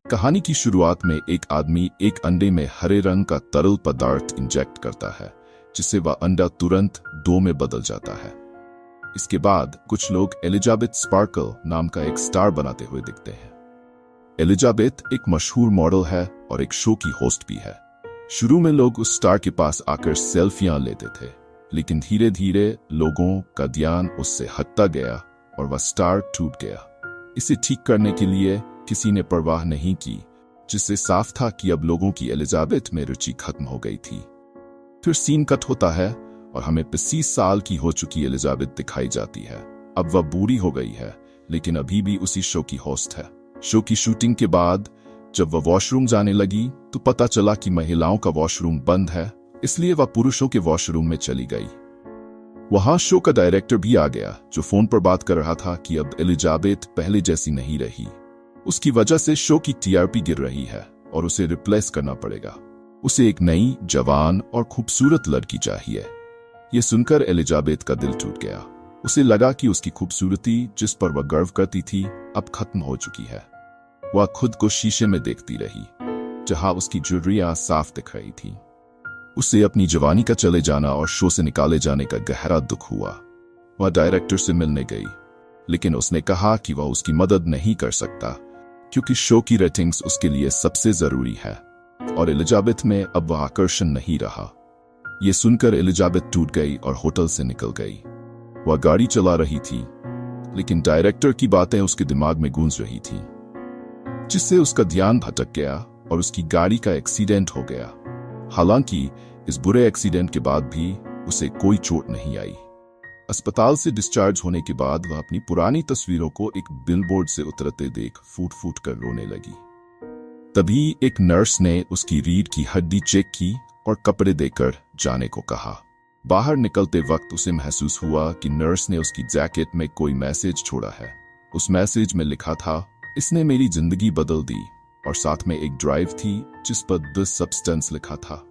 कहानी की शुरुआत में एक आदमी एक अंडे में हरे रंग का तरल पदार्थ इंजेक्ट करता है, जिससे वह अंडा तुरंत दो में बदल जाता है। इसके बाद कुछ लोग एलिजाबेथ स्पार्कल नाम का एक स्टार बनाते हुए दिखते हैं। एलिजाबेथ एक मशहूर मॉडल है और एक शो की होस्ट भी है। शुरू में लोग उस स्टार के पास आकर सेल्फियां लेते थे, लेकिन धीरे धीरे लोगों का ध्यान उससे हटता गया और वह स्टार टूट गया। इसे ठीक करने के लिए किसी ने परवाह नहीं की, जिससे साफ था कि अब लोगों की एलिजाबेथ में रुचि खत्म हो गई थी। फिर सीन कट होता है और हमें 25 साल की हो चुकी एलिजाबेथ दिखाई जाती है। अब वह बूढ़ी हो गई है, लेकिन अभी भी उसी शो की होस्ट है। शो की शूटिंग के बाद जब वह वॉशरूम जाने लगी तो पता चला कि महिलाओं का वॉशरूम बंद है, इसलिए वह पुरुषों के वॉशरूम में चली गई। वहां शो का डायरेक्टर भी आ गया, जो फोन पर बात कर रहा था कि अब एलिजाबेथ पहले जैसी नहीं रही। उसकी वजह से शो की टीआरपी गिर रही है और उसे रिप्लेस करना पड़ेगा। उसे एक नई, जवान और खूबसूरत लड़की चाहिए। यह सुनकर एलिजाबेथ का दिल टूट गया। उसे लगा कि उसकी खूबसूरती, जिस पर वह गर्व करती थी, अब खत्म हो चुकी है। वह खुद को शीशे में देखती रही, जहां उसकी झुर्रियां साफ दिख रही थी। उसे अपनी जवानी का चले जाना और शो से निकाले जाने का गहरा दुख हुआ। वह डायरेक्टर से मिलने गई, लेकिन उसने कहा कि वह उसकी मदद नहीं कर सकता, क्योंकि शो की रेटिंग्स उसके लिए सबसे जरूरी है और एलिजाबेथ में अब वह आकर्षण नहीं रहा। यह सुनकर एलिजाबेथ टूट गई और होटल से निकल गई। वह गाड़ी चला रही थी, लेकिन डायरेक्टर की बातें उसके दिमाग में गूंज रही थी, जिससे उसका ध्यान भटक गया और उसकी गाड़ी का एक्सीडेंट हो गया। हालांकि इस बुरे एक्सीडेंट के बाद भी उसे कोई चोट नहीं आई। अस्पताल से डिस्चार्ज होने के बाद वह अपनी पुरानी तस्वीरों को एक बिलबोर्ड से उतरते देख फूट फूट कर रोने लगी। तभी एक नर्स ने उसकी रीढ़ की हड्डी चेक की और कपड़े देकर जाने को कहा। बाहर निकलते वक्त उसे महसूस हुआ कि नर्स ने उसकी जैकेट में कोई मैसेज छोड़ा है। उस मैसेज में लिखा था, इसने मेरी जिंदगी बदल दी, और साथ में एक ड्राइव थी जिस पर द सब्सटेंस लिखा था।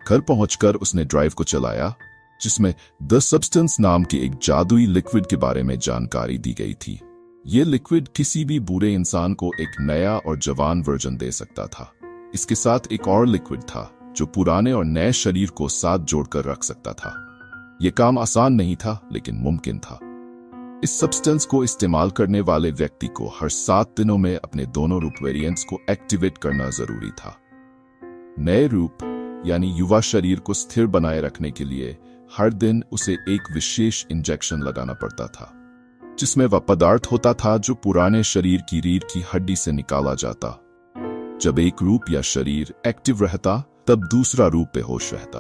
घर पहुंचकर उसने ड्राइव को चलाया, जिसमें द सब्सटेंस नाम के एक जादुई लिक्विड के बारे में जानकारी दी गई थी। यह लिक्विड किसी भी बुरे इंसान को एक नया और जवान वर्जन दे सकता था। इसके साथ एक और लिक्विड था जो पुराने और नए शरीर को साथ जोड़कर रख सकता था। यह काम आसान नहीं था, लेकिन मुमकिन था। इस सब्सटेंस को इस्तेमाल करने वाले व्यक्ति को हर 7 दिनों में अपने दोनों रूप वेरिएंट्स को एक्टिवेट करना जरूरी था। नए रूप यानी युवा शरीर को स्थिर बनाए रखने के लिए हर दिन उसे एक विशेष इंजेक्शन लगाना पड़ता था, जिसमें वह पदार्थ होता था जो पुराने शरीर की रीढ़ की हड्डी से निकाला जाता। जब एक रूप या शरीर एक्टिव रहता, तब दूसरा रूप बेहोश रहता।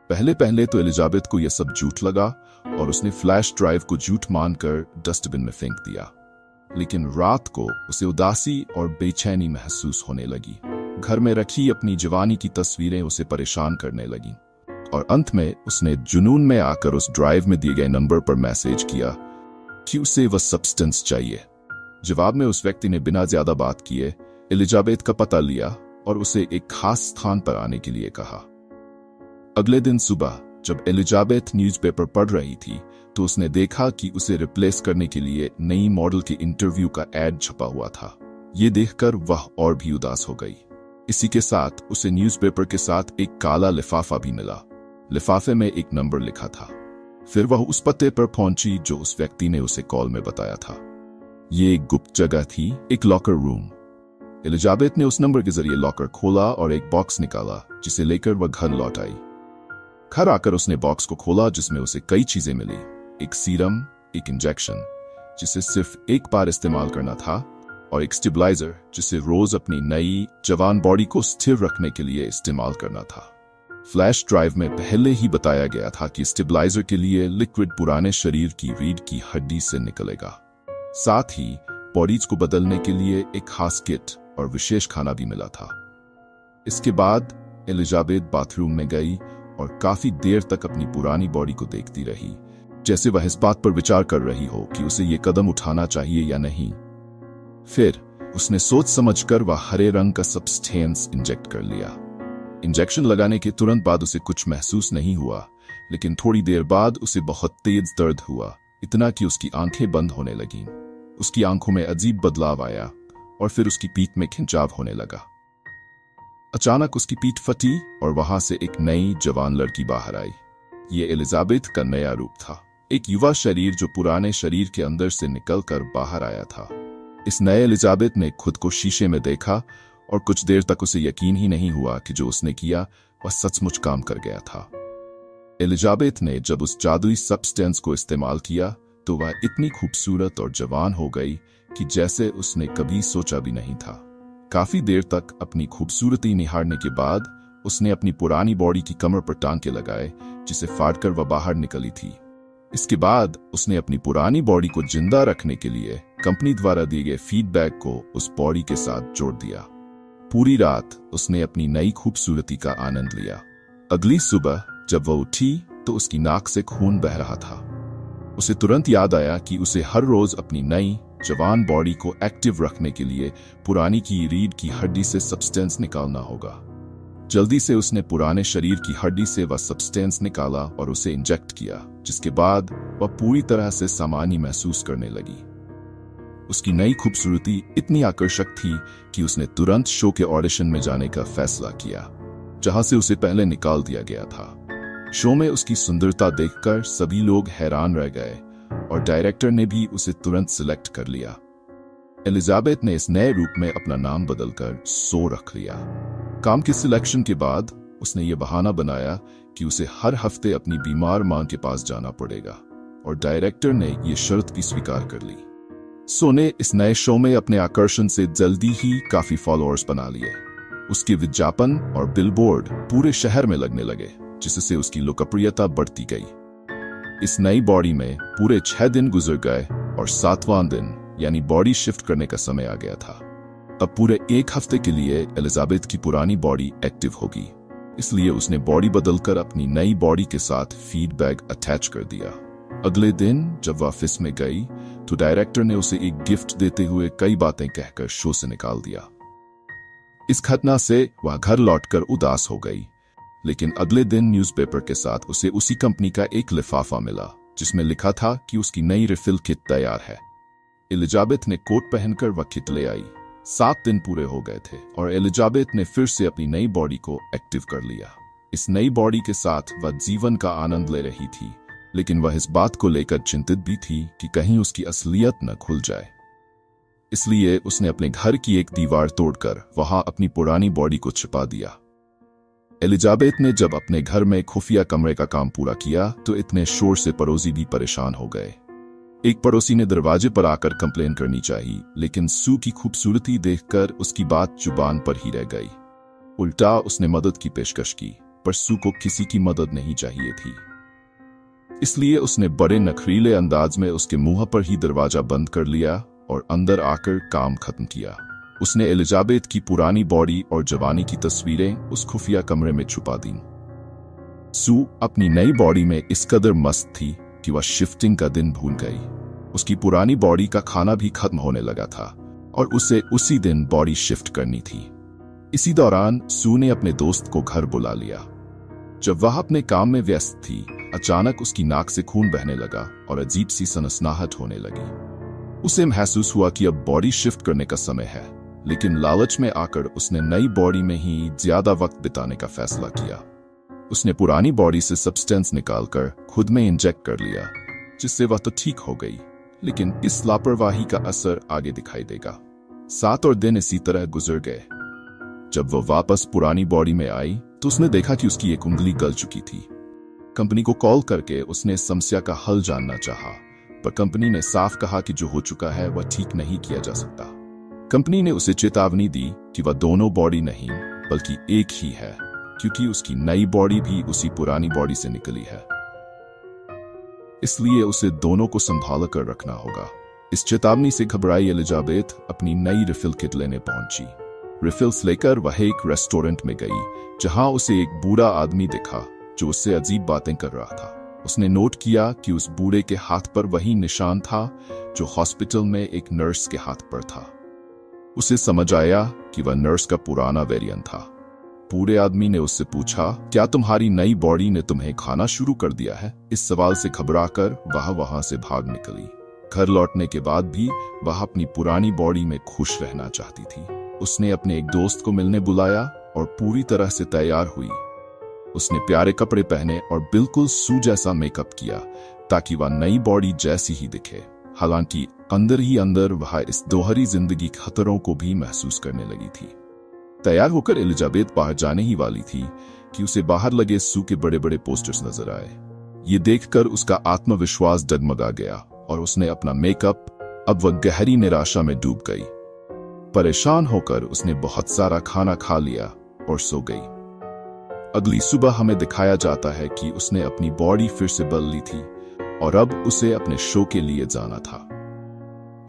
पहले पहले तो एलिजाबेथ को यह सब झूठ लगा और उसने फ्लैश ड्राइव को झूठ मानकर डस्टबिन में फेंक दिया। लेकिन रात को उसे उदासी और बेचैनी महसूस होने लगी। घर में रखी अपनी जवानी की तस्वीरें उसे परेशान करने लगीं, और अंत में उसने जुनून में आकर उस ड्राइव में दिए गए नंबर पर मैसेज किया कि उसे वह सब्सटेंस चाहिए। जवाब में उस व्यक्ति ने बिना ज्यादा बात किए एलिजाबेथ का पता लिया और उसे एक खास स्थान पर आने के लिए कहा। अगले दिन सुबह जब एलिजाबेथ न्यूज़पेपर पढ़ रही थी, तो उसने देखा कि उसे रिप्लेस करने के लिए नई मॉडल के इंटरव्यू का एड छपा हुआ था। ये देखकर वह और भी उदास हो गई। इसी के साथ उसे न्यूज़पेपर के साथ एक काला लिफाफा भी मिला। लिफाफे में एक नंबर लिखा था। फिर वह उस पते पर पहुंची जो उस व्यक्ति ने उसे कॉल में बताया था। ये एक गुप्त जगह थी, एक लॉकर रूम। एलिजाबेथ ने उस नंबर के जरिए लॉकर खोला और एक बॉक्स निकाला, जिसे लेकर वह घर लौट आई। घर आकर उसने बॉक्स को खोला, जिसमें उसे कई चीजें मिली। एक सीरम, एक इंजेक्शन जिसे सिर्फ एक बार इस्तेमाल करना था, और एक स्टेबलाइजर जिसे रोज अपनी नई जवान बॉडी को स्थिर रखने के लिए इस्तेमाल करना था। फ्लैश ड्राइव में पहले ही बताया गया था कि स्टेबलाइजर के लिए लिक्विड पुराने शरीर की रीढ़ की हड्डी से निकलेगा। साथ ही बॉडीज को बदलने के लिए एक खास किट और विशेष खाना भी मिला था। इसके बाद एलिजाबेथ बाथरूम में गई और काफी देर तक अपनी पुरानी बॉडी को देखती रही, जैसे वह इस बात पर विचार कर रही हो कि उसे ये कदम उठाना चाहिए या नहीं। फिर उसने सोच समझकर वह हरे रंग का सब्सटेंस इंजेक्ट कर लिया। इंजेक्शन लगाने के तुरंत बाद उसे कुछ महसूस नहीं हुआ, लेकिन थोड़ी देर बाद उसे बहुत तेज दर्द हुआ, इतना कि उसकी आंखें बंद होने लगीं। उसकी आंखों में अजीब बदलाव आया और फिर उसकी पीठ में खिंचाव होने लगा। अचानक उसकी पीठ फटी और वहां से एक नई जवान लड़की बाहर आई। ये एलिजाबेथ का नया रूप था, एक युवा शरीर जो पुराने शरीर के अंदर से निकलकर बाहर आया था। इस नए एलिजाबेथ ने खुद को शीशे में देखा और कुछ देर तक उसे यकीन ही नहीं हुआ कि जो उसने किया वह सचमुच काम कर गया था। एलिजाबेथ ने जब उस जादुई सब्सटेंस को इस्तेमाल किया तो वह इतनी खूबसूरत और जवान हो गई कि जैसे उसने कभी सोचा भी नहीं था। काफी देर तक अपनी खूबसूरती निहारने के बाद उसने अपनी पुरानी बॉडी की कमर पर टांके लगाए, जिसे फाड़कर वह बाहर निकली थी। इसके बाद उसने अपनी पुरानी बॉडी को जिंदा रखने के लिए कंपनी द्वारा दिए गए फीडबैक को उस बॉडी के साथ जोड़ दिया। पूरी रात उसने अपनी नई खूबसूरती का आनंद लिया। अगली सुबह जब वह उठी तो उसकी नाक से खून बह रहा था। उसे तुरंत याद आया कि उसे हर रोज अपनी नई जवान बॉडी को एक्टिव रखने के लिए पुरानी की रीढ़ की हड्डी से सब्सटेंस निकालना होगा। जल्दी से उसने पुराने शरीर की हड्डी से वह सब्सटेंस निकाला और उसे इंजेक्ट किया, जिसके बाद वह पूरी तरह से सामान्य महसूस करने लगी। उसकी नई खूबसूरती इतनी आकर्षक थी कि उसने तुरंत शो के ऑडिशन में जाने का फैसला किया, जहां से उसे पहले निकाल दिया गया था। शो में उसकी सुंदरता देखकर सभी लोग हैरान रह गए और डायरेक्टर ने भी उसे तुरंत सिलेक्ट कर लिया। एलिजाबेथ ने इस नए रूप में अपना नाम बदलकर सो रख लिया। काम के सिलेक्शन के बाद उसने ये बहाना बनाया कि उसे हर हफ्ते अपनी बीमार मां के पास जाना पड़ेगा और डायरेक्टर ने यह शर्त भी स्वीकार कर ली। सो ने इस नए शो में अपने आकर्षण से जल्दी ही काफी फॉलोअर्स बना लिए। उसके विज्ञापन और बिलबोर्ड पूरे शहर में लगने लगे, जिससे उसकी लोकप्रियता बढ़ती गई। इस नई बॉडी में पूरे 6 दिन गुजर गए और 7वां दिन यानी बॉडी शिफ्ट करने का समय आ गया था। अब पूरे 1 हफ्ते के लिए एलिजाबेथ की पुरानी बॉडी एक्टिव होगी, इसलिए उसने बॉडी बदलकर अपनी नई बॉडी के साथ फीडबैक अटैच कर दिया। अगले दिन जब वह ऑफिस में गई तो डायरेक्टर ने उसे एक गिफ्ट देते हुए कई बातें कहकर शो से निकाल दिया। इस घटना से वह घर लौटकर उदास हो गई, लेकिन अगले दिन न्यूज़पेपर के साथ उसे उसी कंपनी का एक लिफाफा मिला, जिसमें लिखा था कि उसकी नई रिफिल किट तैयार है। एलिजाबेथ ने कोट पहनकर वह किट ले आई। 7 दिन पूरे हो गए थे और एलिजाबेथ ने फिर से अपनी नई बॉडी को एक्टिव कर लिया। इस नई बॉडी के साथ वह जीवन का आनंद ले रही थी, लेकिन वह इस बात को लेकर चिंतित भी थी कि कहीं उसकी असलियत न खुल जाए। इसलिए उसने अपने घर की एक दीवार तोड़कर वहां अपनी पुरानी बॉडी को छिपा दिया। एलिजाबेथ ने जब अपने घर में खुफिया कमरे का काम पूरा किया तो इतने शोर से पड़ोसी भी परेशान हो गए। एक पड़ोसी ने दरवाजे पर आकर कंप्लेन करनी चाहिए, लेकिन सू की खूबसूरती देखकर उसकी बात जुबान पर ही रह गई। उल्टा उसने मदद की पेशकश की, पर सू को किसी की मदद नहीं चाहिए थी। इसलिए उसने बड़े नखरीले अंदाज में उसके मुंह पर ही दरवाजा बंद कर लिया और अंदर आकर काम खत्म किया। उसने एलिजाबेथ की पुरानी बॉडी और जवानी की तस्वीरें उस खुफिया कमरे में छुपा दी। सू अपनी नई बॉडी में इस कदर मस्त थी कि वह शिफ्टिंग का दिन भूल गई। उसकी पुरानी बॉडी का खाना भी खत्म होने लगा था और उसे उसी दिन बॉडी शिफ्ट करनी थी। इसी दौरान सू ने अपने दोस्त को घर बुला लिया। जब वह अपने काम में व्यस्त थी, अचानक उसकी नाक से खून बहने लगा और अजीब सी सनसनाहट होने लगी। उसे महसूस हुआ कि अब बॉडी शिफ्ट करने का समय है, लेकिन लालच में आकर उसने नई बॉडी में ही ज्यादा वक्त बिताने का फैसला किया। उसने पुरानी बॉडी से सब्सटेंस निकालकर खुद में इंजेक्ट कर लिया, जिससे वह तो ठीक हो गई, लेकिन इस लापरवाही का असर आगे दिखाई देगा। 7 और दिन इसी तरह गुजर गए। जब वह वापस पुरानी बॉडी में आई तो उसने देखा कि उसकी एक उंगली गल चुकी थी। कंपनी को कॉल करके उसने इस समस्या का हल जानना चाहा, पर कंपनी ने साफ कहा कि जो हो चुका है वह ठीक नहीं किया जा सकता। कंपनी ने उसे चेतावनी दी कि वह दोनों बॉडी नहीं बल्कि एक ही है, क्योंकि उसकी नई बॉडी भी उसी पुरानी बॉडी से निकली है। इसलिए उसे दोनों को संभाल कर रखना होगा। इस चेतावनी से घबराई एलिजाबेथ अपनी नई रिफिल किट लेने पहुंची। रिफिल्स लेकर वह एक रेस्टोरेंट में गई, जहां उसे एक बूढ़ा आदमी दिखा जो उससे अजीब बातें कर रहा था। उसने नोट किया कि उस बूढ़े के हाथ पर वही निशान था जो हॉस्पिटल में एक नर्स के हाथ पर था। उसे समझ आया कि वह नर्स का पुराना वेरिएंट था। बूढ़े आदमी ने उससे पूछा, क्या तुम्हारी नई बॉडी ने तुम्हें खाना शुरू कर दिया है? इस सवाल से घबराकर वह वहां से भाग निकली। घर लौटने के बाद भी वह अपनी पुरानी बॉडी में खुश रहना चाहती थी। उसने अपने एक दोस्त को मिलने बुलाया और पूरी तरह से तैयार हुई। उसने प्यारे कपड़े पहने और बिल्कुल सू जैसा मेकअप किया ताकि वह नई बॉडी जैसी ही दिखे। हालांकि अंदर ही अंदर वह इस दोहरी जिंदगी खतरों को भी महसूस करने लगी थी। तैयार होकर एलिजाबेथ बाहर जाने ही वाली थी कि उसे बाहर लगे सू के बड़े बड़े पोस्टर्स नजर आए। ये देखकर उसका आत्मविश्वास डगमगा गया और उसने अपना मेकअप, अब वह गहरी निराशा में डूब गई। परेशान होकर उसने बहुत सारा खाना खा लिया और सो गई। अगली सुबह हमें दिखाया जाता है कि उसने अपनी बॉडी फिर से बदल ली थी और अब उसे अपने शो के लिए जाना था।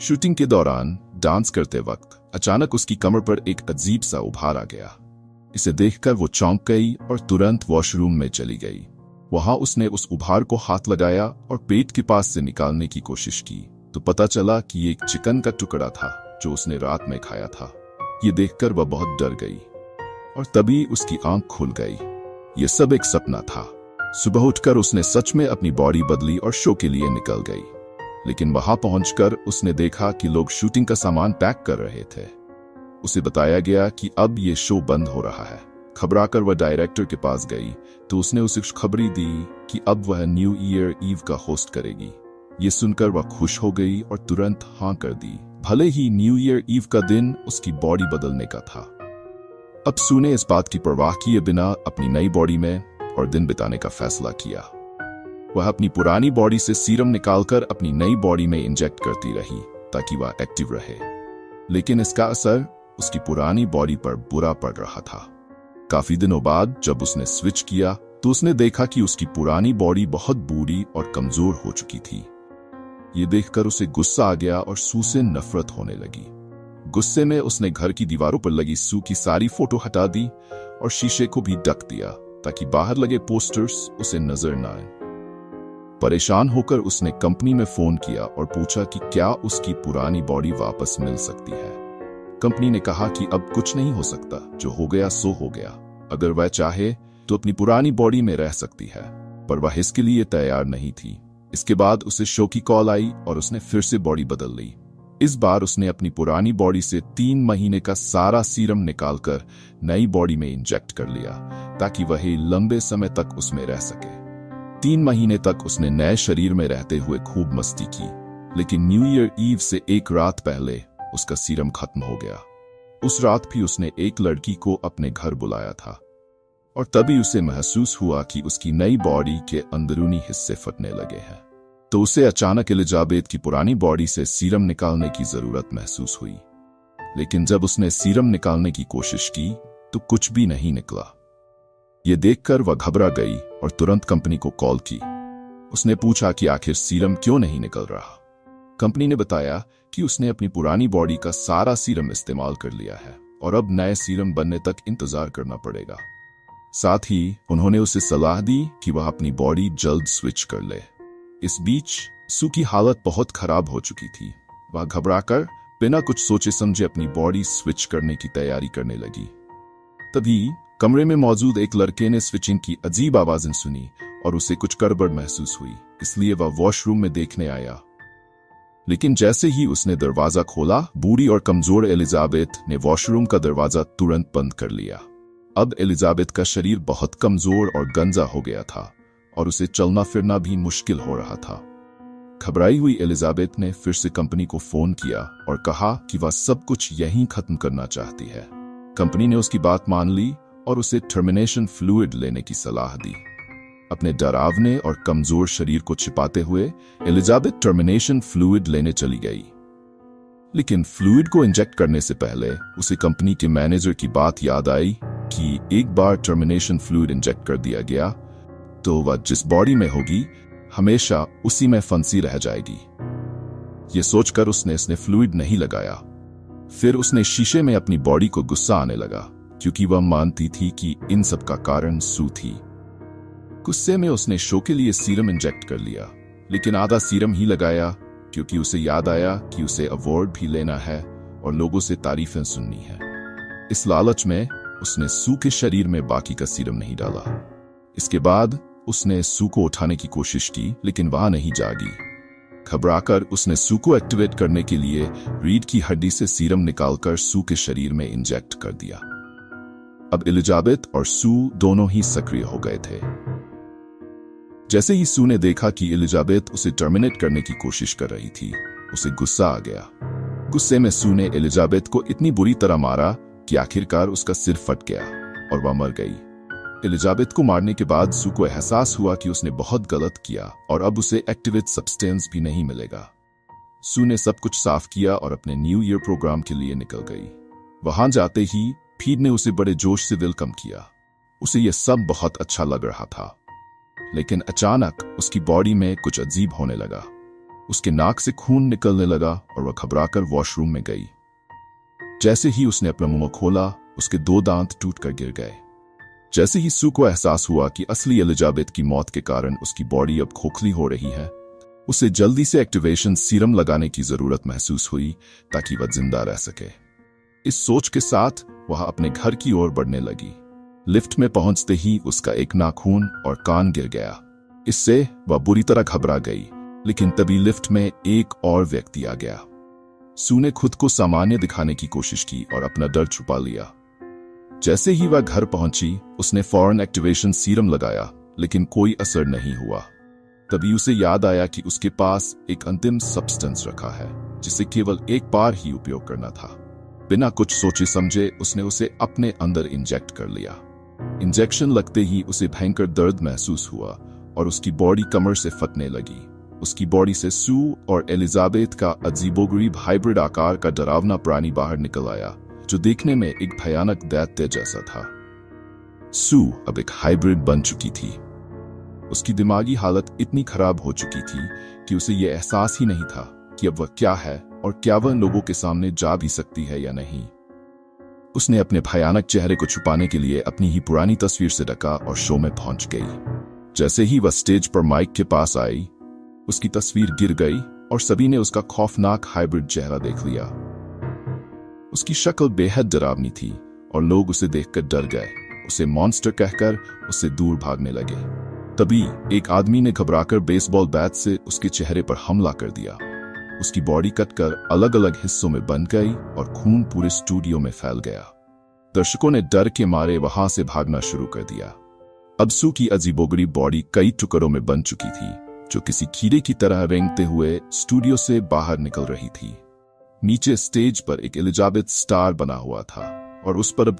शूटिंग के दौरान डांस करते वक्त अचानक उसकी कमर पर एक अजीब सा उभार आ गया। इसे देखकर वो चौंक गई और तुरंत वॉशरूम में चली गई। वहां उसने उस उभार को हाथ लगाया और पेट के पास से निकालने की कोशिश की तो पता चला कि ये एक चिकन का टुकड़ा था जो उसने रात में खाया था। ये देखकर वह बहुत डर गई और तभी उसकी आंख खुल गई। ये सब एक सपना था। सुबह उठकर उसने सच में अपनी बॉडी बदली और शो के लिए निकल गई। लेकिन वहां पहुंचकर उसने देखा कि लोग शूटिंग का सामान पैक कर रहे थे। उसे बताया गया कि अब ये शो बंद हो रहा है। घबराकर वह डायरेक्टर के पास गई तो उसने उसे खुशखबरी दी कि अब वह न्यू ईयर ईव का होस्ट करेगी। ये सुनकर वह खुश हो गई और तुरंत हाँ कर दी। भले ही न्यू ईयर ईव का दिन उसकी बॉडी बदलने का था। अब सू ने इस बात की परवाह किए बिना अपनी नई बॉडी में और दिन बिताने का फैसला किया। वह अपनी पुरानी बॉडी से सीरम निकालकर अपनी नई बॉडी में इंजेक्ट करती रही ताकि वह एक्टिव रहे। लेकिन इसका असर उसकी पुरानी बॉडी पर बुरा पड़ रहा था। काफी दिनों बाद जब उसने स्विच किया तो उसने देखा कि उसकी पुरानी बॉडी बहुत बूढ़ी और कमजोर हो चुकी थी। ये देखकर उसे गुस्सा आ गया और सू से नफरत होने लगी। गुस्से में उसने घर की दीवारों पर लगी सू की सारी फोटो हटा दी और शीशे को भी ढक दिया ताकि बाहर लगे पोस्टर्स उसे नजर न आए। परेशान होकर उसने कंपनी में फोन किया और पूछा कि क्या उसकी पुरानी बॉडी वापस मिल सकती है। कंपनी ने कहा कि अब कुछ नहीं हो सकता, जो हो गया सो हो गया। अगर वह चाहे तो अपनी पुरानी बॉडी में रह सकती है, पर वह इसके लिए तैयार नहीं थी। इसके बाद उसे शो की कॉल आई और उसने फिर से बॉडी बदल ली। इस बार उसने अपनी पुरानी बॉडी से 3 महीने का सारा सीरम निकालकर नई बॉडी में इंजेक्ट कर लिया ताकि वह लंबे समय तक उसमें रह सके। 3 महीने तक उसने नए शरीर में रहते हुए खूब मस्ती की। लेकिन न्यू ईयर ईव से एक रात पहले उसका सीरम खत्म हो गया। उस रात भी उसने एक लड़की को अपने घर बुलाया था और तभी उसे महसूस हुआ कि उसकी नई बॉडी के अंदरूनी हिस्से फटने लगे हैं। तो उसे अचानक एलिजाबेथ की पुरानी बॉडी से सीरम निकालने की जरूरत महसूस हुई। लेकिन जब उसने सीरम निकालने की कोशिश की तो कुछ भी नहीं निकला। ये देखकर वह घबरा गई और तुरंत कंपनी को कॉल की। उसने पूछा कि आखिर सीरम क्यों नहीं निकल रहा। कंपनी ने बताया कि उसने अपनी पुरानी बॉडी का सारा सीरम इस्तेमाल कर लिया है और अब नए सीरम बनने तक इंतजार करना पड़ेगा। साथ ही उन्होंने उसे सलाह दी कि वह अपनी बॉडी जल्द स्विच कर ले। इस बीच सू की हालत बहुत खराब हो चुकी थी। वह घबराकर बिना कुछ सोचे समझे अपनी बॉडी स्विच करने की तैयारी करने लगी। तभी कमरे में मौजूद एक लड़के ने स्विचिंग की अजीब आवाजें सुनी और उसे कुछ गड़बड़ महसूस हुई, इसलिए वह वॉशरूम में देखने आया। लेकिन जैसे ही उसने दरवाजा खोला, बूढ़ी और कमजोर एलिजाबेथ ने वॉशरूम का दरवाजा तुरंत बंद कर लिया। अब एलिजाबेथ का शरीर बहुत कमजोर और गंजा हो गया था और उसे चलना फिरना भी मुश्किल हो रहा था। घबराई हुई एलिजाबेथ ने फिर से कंपनी को फोन किया और कहा कि वह सब कुछ यहीं खत्म करना चाहती है। कंपनी ने उसकी बात मान ली और उसे टर्मिनेशन फ्लूइड लेने की सलाह दी। अपने डरावने और कमजोर शरीर को छिपाते हुए एलिजाबेथ टर्मिनेशन फ्लूइड लेने चली गई। लेकिन फ्लूइड को इंजेक्ट करने से पहले उसे कंपनी के मैनेजर की बात याद आई कि एक बार टर्मिनेशन फ्लूइड इंजेक्ट कर दिया गया तो वह जिस बॉडी में होगी हमेशा उसी में फंसी रह जाएगी। ये सोचकर उसने फ्लूइड नहीं लगाया। फिर उसने शीशे में अपनी बॉडी को गुस्सा आने लगा क्योंकि वह मानती थी कि इन सब का कारण सू थी। गुस्से में उसने शो के लिए सीरम इंजेक्ट कर लिया, लेकिन आधा सीरम ही लगाया क्योंकि उसे याद आया कि उसे अवार्ड भी लेना है और लोगों से तारीफें सुननी है। इस लालच में उसने सू के शरीर में बाकी का सीरम नहीं डाला। इसके बाद उसने सू को उठाने की कोशिश की, लेकिन वह नहीं जागी। घबराकर उसने सू को एक्टिवेट करने के लिए रीढ़ की हड्डी से सीरम निकालकर सू के शरीर में इंजेक्ट कर दिया। अब एलिजाबेथ और सू दोनों ही सक्रिय हो गए थे। जैसे ही सू ने देखा कि एलिजाबेथ उसे टर्मिनेट करने की कोशिश कर रही थी, उसे गुस्सा आ गया। गुस्से में सू ने एलिजाबेथ को इतनी बुरी तरह मारा कि आखिरकार उसका सिर फट गया और वह मर गई। एलिजाबेथ को मारने के बाद सू को एहसास हुआ कि उसने बहुत गलत किया और अब उसे एक्टिवेट सब्सटेंस भी नहीं मिलेगा। सू ने सब कुछ साफ किया और अपने न्यू ईयर प्रोग्राम के लिए निकल गई। वहां जाते ही फीड ने उसे बड़े जोश से वेलकम किया। उसे यह सब बहुत अच्छा लग रहा था, लेकिन अचानक उसकी बॉडी में कुछ अजीब होने लगा। उसके नाक से खून निकलने लगा और वह घबराकर वॉशरूम में गई। जैसे ही उसने अपना मुंह खोला, उसके 2 दांत टूटकर गिर गए। जैसे ही सू को एहसास हुआ कि असली एलिजाबेथ की मौत के कारण उसकी बॉडी अब खोखली हो रही है, उसे जल्दी से एक्टिवेशन सीरम लगाने की जरूरत महसूस हुई ताकि वह जिंदा रह सके। इस सोच के साथ वह अपने घर की ओर बढ़ने लगी। लिफ्ट में पहुंचते ही उसका एक नाखून और कान गिर गया। इससे वह बुरी तरह घबरा गई, लेकिन तभी लिफ्ट में एक और व्यक्ति आ गया। सू ने खुद को सामान्य दिखाने की कोशिश की और अपना डर छुपा लिया। जैसे ही वह घर पहुंची, उसने फौरन एक्टिवेशन सीरम लगाया, लेकिन कोई असर नहीं हुआ। तभी उसे याद आया कि उसके पास एक अंतिम सब्सटेंस रखा है, जिसे केवल एक बार ही उपयोग करना था। बिना कुछ सोचे समझे उसने उसे अपने अंदर इंजेक्ट कर लिया। इंजेक्शन लगते ही उसे भयंकर दर्द महसूस हुआ और उसकी बॉडी कमर से फटने लगी। उसकी बॉडी से सू और एलिजाबेथ का अजीबोगरीब हाइब्रिड आकार का डरावना प्राणी बाहर निकल आया, जो देखने में एक भयानक दैत्य जैसा था। सू अब एक हाइब्रिड बन चुकी थी। उसकी दिमागी हालत इतनी खराब हो चुकी थी कि उसे यह एहसास ही नहीं था कि अब वह क्या है और क्या वह लोगों के सामने जा भी सकती है या नहीं। उसने अपने भयानक चेहरे को छुपाने के लिए अपनी ही पुरानी तस्वीर से ढका और शो में पहुंच गई। जैसे ही वह स्टेज पर माइक के पास आई, उसकी तस्वीर गिर गई और सभी ने उसका खौफनाक हाइब्रिड चेहरा देख लिया। उसकी शक्ल बेहद डरावनी थी और लोग उसे देखकर डर गए। उसे मॉन्स्टर कहकर उससे दूर भागने लगे। तभी एक आदमी ने घबराकर बेसबॉल बैट से उसके चेहरे पर हमला कर दिया। उसकी बॉडी कटकर अलग अलग हिस्सों में बन गई और खून पूरे स्टूडियो में फैल गया। दर्शकों ने डर के मारे वहां से भागना शुरू कर दिया। अब सू की अजीबोगरीब बॉडी कई टुकड़ों में बन चुकी थी, जो किसी कीड़े की तरह रेंगते हुए स्टूडियो से बाहर निकल रही थी। नीचे स्टेज पर एक एलिजाबेथ स्टार बना हुआ था और उस पर अब